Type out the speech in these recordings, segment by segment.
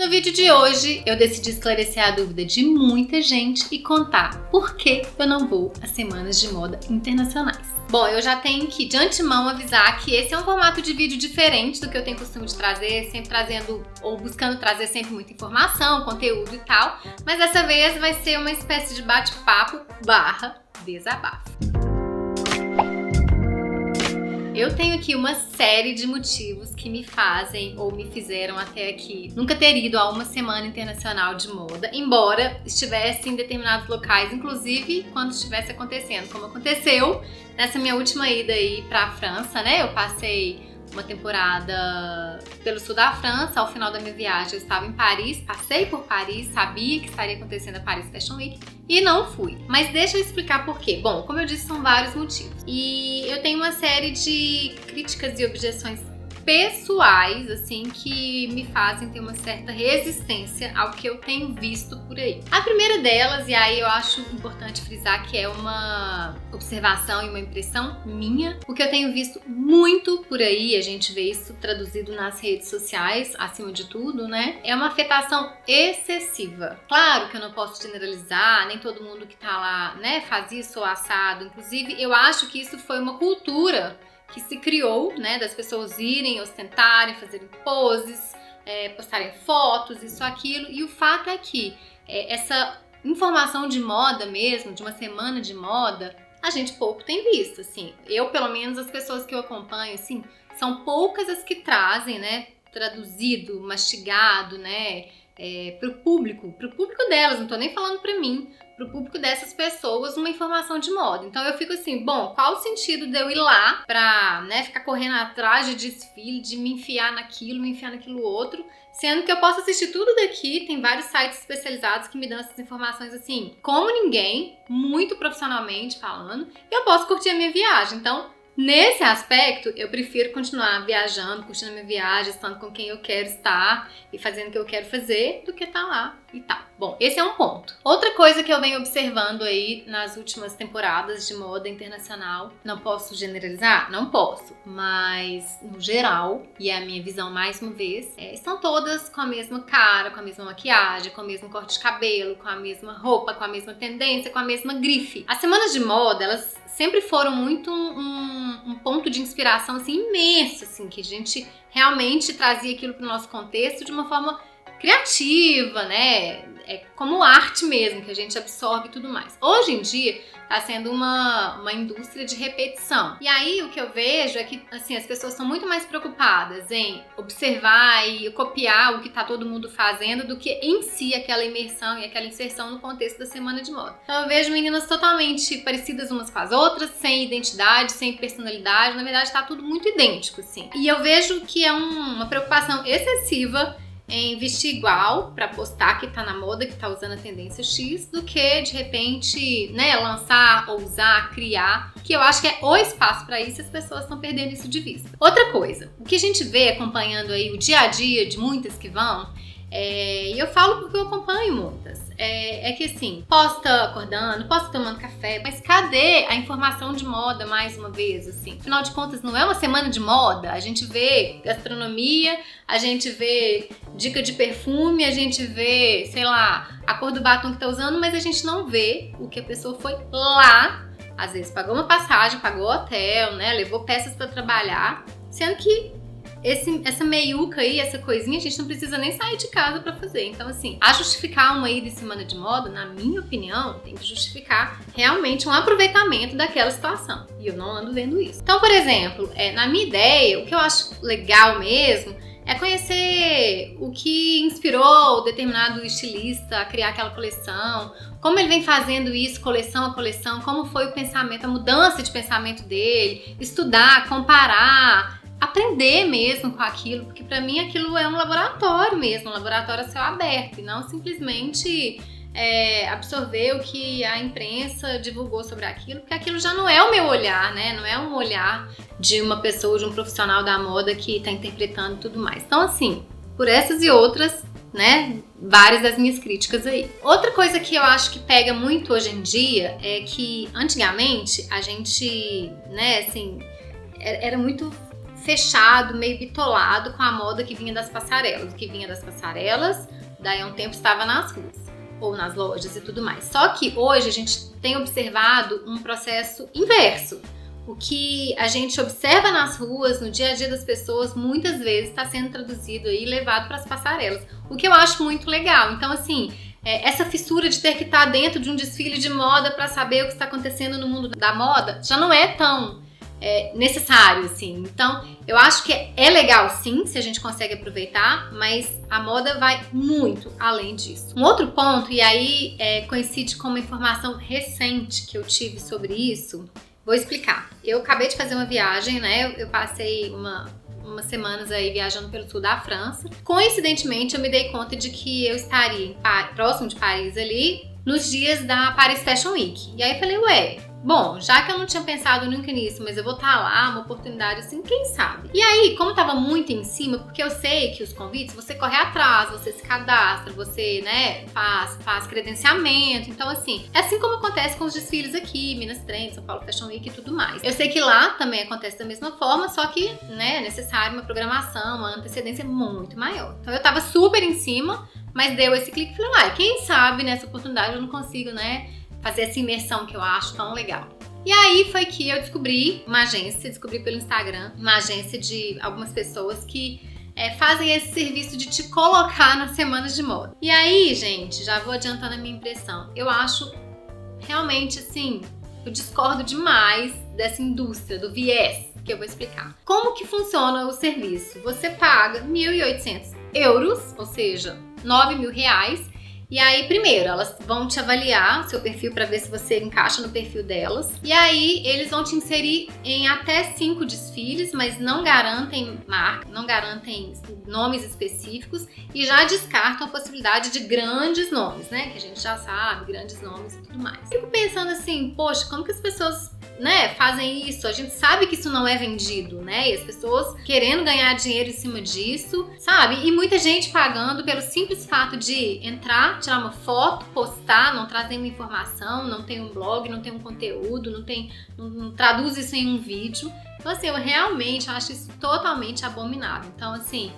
No vídeo de hoje, eu decidi esclarecer a dúvida de muita gente e contar por que eu não vou às semanas de moda internacionais. Bom, eu já tenho que, de antemão, avisar que esse é um formato de vídeo diferente do que eu tenho costume de trazer, sempre trazendo ou buscando trazer sempre muita informação, conteúdo e tal, mas dessa vez vai ser uma espécie de bate-papo / desabafo. Eu tenho aqui uma série de motivos que me fazem ou me fizeram até aqui nunca ter ido a uma semana internacional de moda, embora estivesse em determinados locais, inclusive quando estivesse acontecendo, como aconteceu nessa minha última ida aí pra França, né? Eu passei uma temporada pelo sul da França. Ao final da minha viagem eu estava em Paris, passei por Paris, sabia que estaria acontecendo a Paris Fashion Week e não fui. Mas deixa eu explicar por quê. Bom, como eu disse, são vários motivos. E eu tenho uma série de críticas e objeções pessoais, assim, que me fazem ter uma certa resistência ao que eu tenho visto por aí. A primeira delas, e aí eu acho importante frisar que é uma observação e uma impressão minha, o que eu tenho visto muito por aí, a gente vê isso traduzido nas redes sociais, acima de tudo, né? É uma afetação excessiva. Claro que eu não posso generalizar, nem todo mundo que tá lá, né, faz isso ou assado. Inclusive, eu acho que isso foi uma cultura que se criou, né, das pessoas irem, ostentarem, fazerem poses, postarem fotos, isso, aquilo. E o fato é que essa informação de moda mesmo, de uma semana de moda, a gente pouco tem visto, assim. Eu, pelo menos, as pessoas que eu acompanho, assim, são poucas as que trazem, né, traduzido, mastigado, né, pro público delas, não tô nem falando pra mim, pro público dessas pessoas, uma informação de moda. Então eu fico assim, bom, qual o sentido de eu ir lá pra, né, ficar correndo atrás de desfile, de me enfiar naquilo outro, sendo que eu posso assistir tudo daqui, tem vários sites especializados que me dão essas informações assim, como ninguém, muito profissionalmente falando, e eu posso curtir a minha viagem. Então, nesse aspecto, eu prefiro continuar viajando, curtindo a minha viagem, estando com quem eu quero estar e fazendo o que eu quero fazer, do que estar lá e tal. Bom, esse é um ponto. Outra coisa que eu venho observando aí nas últimas temporadas de moda internacional, não posso generalizar? Não posso, mas no geral, e é a minha visão mais uma vez, estão todas com a mesma cara, com a mesma maquiagem, com o mesmo corte de cabelo, com a mesma roupa, com a mesma tendência, com a mesma grife. As semanas de moda, elas sempre foram muito um ponto de inspiração assim, imenso, assim, que a gente realmente trazia aquilo para o nosso contexto de uma forma criativa, né? É como arte mesmo, que a gente absorve e tudo mais. Hoje em dia, tá sendo uma indústria de repetição. E aí, o que eu vejo é que, assim, as pessoas estão muito mais preocupadas em observar e copiar o que tá todo mundo fazendo do que em si aquela imersão e aquela inserção no contexto da semana de moda. Então, eu vejo meninas totalmente parecidas umas com as outras, sem identidade, sem personalidade. Na verdade, tá tudo muito idêntico, assim. E eu vejo que é uma preocupação excessiva em vestir igual pra postar que tá na moda, que tá usando a tendência X, do que de repente, né, lançar, ousar, criar, que eu acho que é o espaço pra isso e as pessoas estão perdendo isso de vista. Outra coisa, o que a gente vê acompanhando aí o dia a dia de muitas que vão, e eu falo porque eu acompanho muitas, é que assim, posta acordando, posta tomando café, mas cadê a informação de moda mais uma vez, assim? Afinal de contas, não é uma semana de moda, a gente vê gastronomia, a gente vê dica de perfume, a gente vê, sei lá, a cor do batom que tá usando, mas a gente não vê o que a pessoa foi lá, às vezes pagou uma passagem, pagou hotel, né, levou peças pra trabalhar, sendo que essa meiuca aí, essa coisinha, a gente não precisa nem sair de casa pra fazer. Então, assim, a justificar uma ida em semana de moda, na minha opinião, tem que justificar realmente um aproveitamento daquela situação. E eu não ando vendo isso. Então, por exemplo, na minha ideia, o que eu acho legal mesmo é conhecer o que inspirou o determinado estilista a criar aquela coleção, como ele vem fazendo isso coleção a coleção, como foi o pensamento, a mudança de pensamento dele, estudar, comparar, aprender mesmo com aquilo, porque pra mim aquilo é um laboratório mesmo, um laboratório a céu aberto, e não simplesmente absorver o que a imprensa divulgou sobre aquilo, porque aquilo já não é o meu olhar, né? Não é um olhar de uma pessoa, de um profissional da moda que tá interpretando e tudo mais. Então, assim, por essas e outras, né, várias das minhas críticas aí. Outra coisa que eu acho que pega muito hoje em dia é que antigamente a gente, né, assim, era muito fechado, meio bitolado com a moda que vinha das passarelas. O que vinha das passarelas, daí há um tempo estava nas ruas ou nas lojas e tudo mais. Só que hoje a gente tem observado um processo inverso. O que a gente observa nas ruas, no dia a dia das pessoas, muitas vezes está sendo traduzido e levado para as passarelas. O que eu acho muito legal. Então, assim, essa fissura de ter que estar dentro de um desfile de moda para saber o que está acontecendo no mundo da moda já não é tão necessário, assim. Então, eu acho que é legal, sim, se a gente consegue aproveitar, mas a moda vai muito além disso. Um outro ponto, e aí coincide com uma informação recente que eu tive sobre isso. Vou explicar. Eu acabei de fazer uma viagem, né? Eu passei umas semanas aí viajando pelo sul da França. Coincidentemente, eu me dei conta de que eu estaria próximo de Paris ali, nos dias da Paris Fashion Week. E aí eu falei, ué, bom, já que eu não tinha pensado nunca nisso, mas eu vou estar lá, uma oportunidade assim, quem sabe? E aí, como tava muito em cima, porque eu sei que os convites, você corre atrás, você se cadastra, você, né, faz credenciamento. Então, assim, é assim como acontece com os desfiles aqui, Minas Trends, São Paulo Fashion Week e tudo mais. Eu sei que lá também acontece da mesma forma, só que, né, é necessário uma programação, uma antecedência muito maior. Então, eu tava super em cima, mas deu esse clique e falei, quem sabe nessa oportunidade eu não consigo, né, fazer essa imersão que eu acho tão legal. E aí foi que eu descobri uma agência, descobri pelo Instagram, uma agência de algumas pessoas que fazem esse serviço de te colocar nas semanas de moda. E aí, gente, já vou adiantando a minha impressão. Eu acho realmente, assim, eu discordo demais dessa indústria, do viés, que eu vou explicar. Como que funciona o serviço? Você paga 1.800 euros, ou seja, 9.000 reais. E aí, primeiro, elas vão te avaliar seu perfil para ver se você encaixa no perfil delas. E aí, eles vão te inserir em até 5 desfiles, mas não garantem marca, não garantem nomes específicos e já descartam a possibilidade de grandes nomes, né? Que a gente já sabe, grandes nomes e tudo mais. Fico pensando assim, poxa, como que as pessoas, né, fazem isso? A gente sabe que isso não é vendido, né? E as pessoas querendo ganhar dinheiro em cima disso, sabe? E muita gente pagando pelo simples fato de entrar, tirar uma foto, postar, não traz nenhuma informação, não tem um blog, não tem um conteúdo, não traduz isso em um vídeo. Então, assim, eu realmente acho isso totalmente abominável. Então, assim,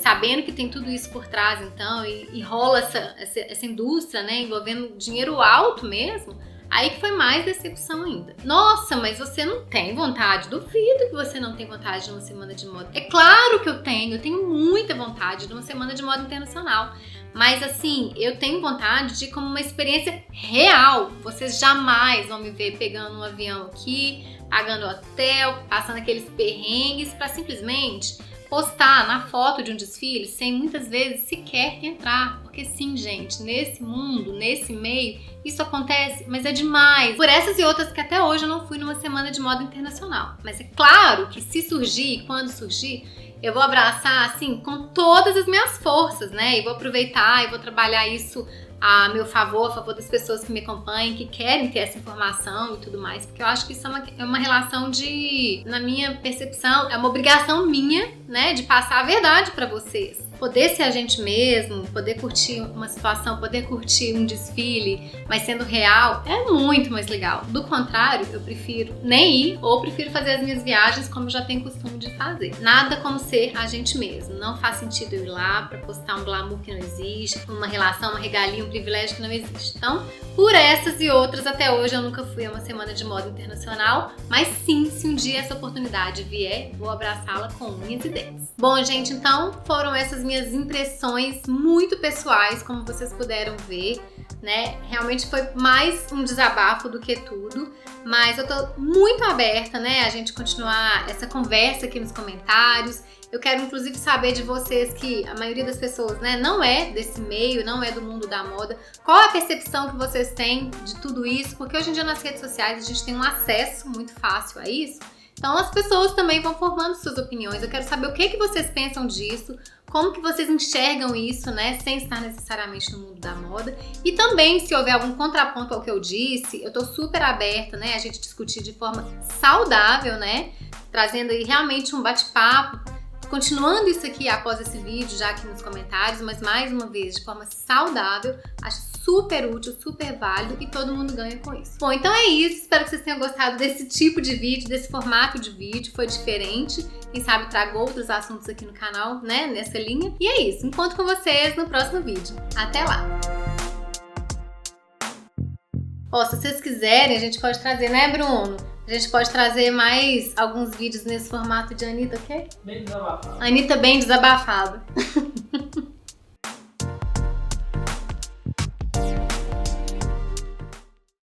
sabendo que tem tudo isso por trás, então, e rola essa indústria, né, envolvendo dinheiro alto mesmo, aí que foi mais decepção ainda. Nossa, mas você não tem vontade? Duvido que você não tem vontade de uma semana de moda. É claro que eu tenho muita vontade de uma semana de moda internacional. Mas assim, eu tenho vontade de ir como uma experiência real. Vocês jamais vão me ver pegando um avião aqui, pagando hotel, passando aqueles perrengues para simplesmente postar na foto de um desfile sem muitas vezes sequer entrar. Porque sim, gente, nesse mundo, nesse meio, isso acontece, mas é demais. Por essas e outras que até hoje eu não fui numa semana de moda internacional. Mas é claro que se surgir, quando surgir, eu vou abraçar, assim, com todas as minhas forças, né? E vou aproveitar e vou trabalhar isso a meu favor, a favor das pessoas que me acompanham, que querem ter essa informação e tudo mais. Porque eu acho que isso é uma relação de, na minha percepção, é uma obrigação minha, né? De passar a verdade pra vocês. Poder ser a gente mesmo, poder curtir uma situação, poder curtir um desfile, mas sendo real, é muito mais legal. Do contrário, eu prefiro nem ir ou prefiro fazer as minhas viagens como eu já tenho costume de fazer. Nada como ser a gente mesmo. Não faz sentido eu ir lá pra postar um glamour que não existe, uma relação, uma regalia, um privilégio que não existe. Então, por essas e outras, até hoje eu nunca fui a uma semana de moda internacional, mas sim, se um dia essa oportunidade vier, vou abraçá-la com unhas e dentes. Bom, gente, então foram essas minhas impressões muito pessoais, como vocês puderam ver, né? Realmente foi mais um desabafo do que tudo, mas eu tô muito aberta, né, a gente continuar essa conversa aqui nos comentários. Eu quero inclusive saber de vocês, que a maioria das pessoas, né, não é desse meio, não é do mundo da moda. Qual a percepção que vocês têm de tudo isso? Porque hoje em dia nas redes sociais a gente tem um acesso muito fácil a isso. Então as pessoas também vão formando suas opiniões. Eu quero saber o que vocês pensam disso, como que vocês enxergam isso, né, sem estar necessariamente no mundo da moda. E também, se houver algum contraponto ao que eu disse, eu tô super aberta, né, a gente discutir de forma saudável, né, trazendo aí realmente um bate-papo continuando isso aqui após esse vídeo, já aqui nos comentários, mas mais uma vez, de forma saudável, acho super útil, super válido e todo mundo ganha com isso. Bom, então é isso. Espero que vocês tenham gostado desse tipo de vídeo, desse formato de vídeo. Foi diferente. Quem sabe trago outros assuntos aqui no canal, né? Nessa linha. E é isso. Encontro com vocês no próximo vídeo. Até lá! Ó, se vocês quiserem, a gente pode trazer, né, Bruno? A gente pode trazer mais alguns vídeos nesse formato de Anitta, o quê? Bem desabafado. Anitta bem desabafada.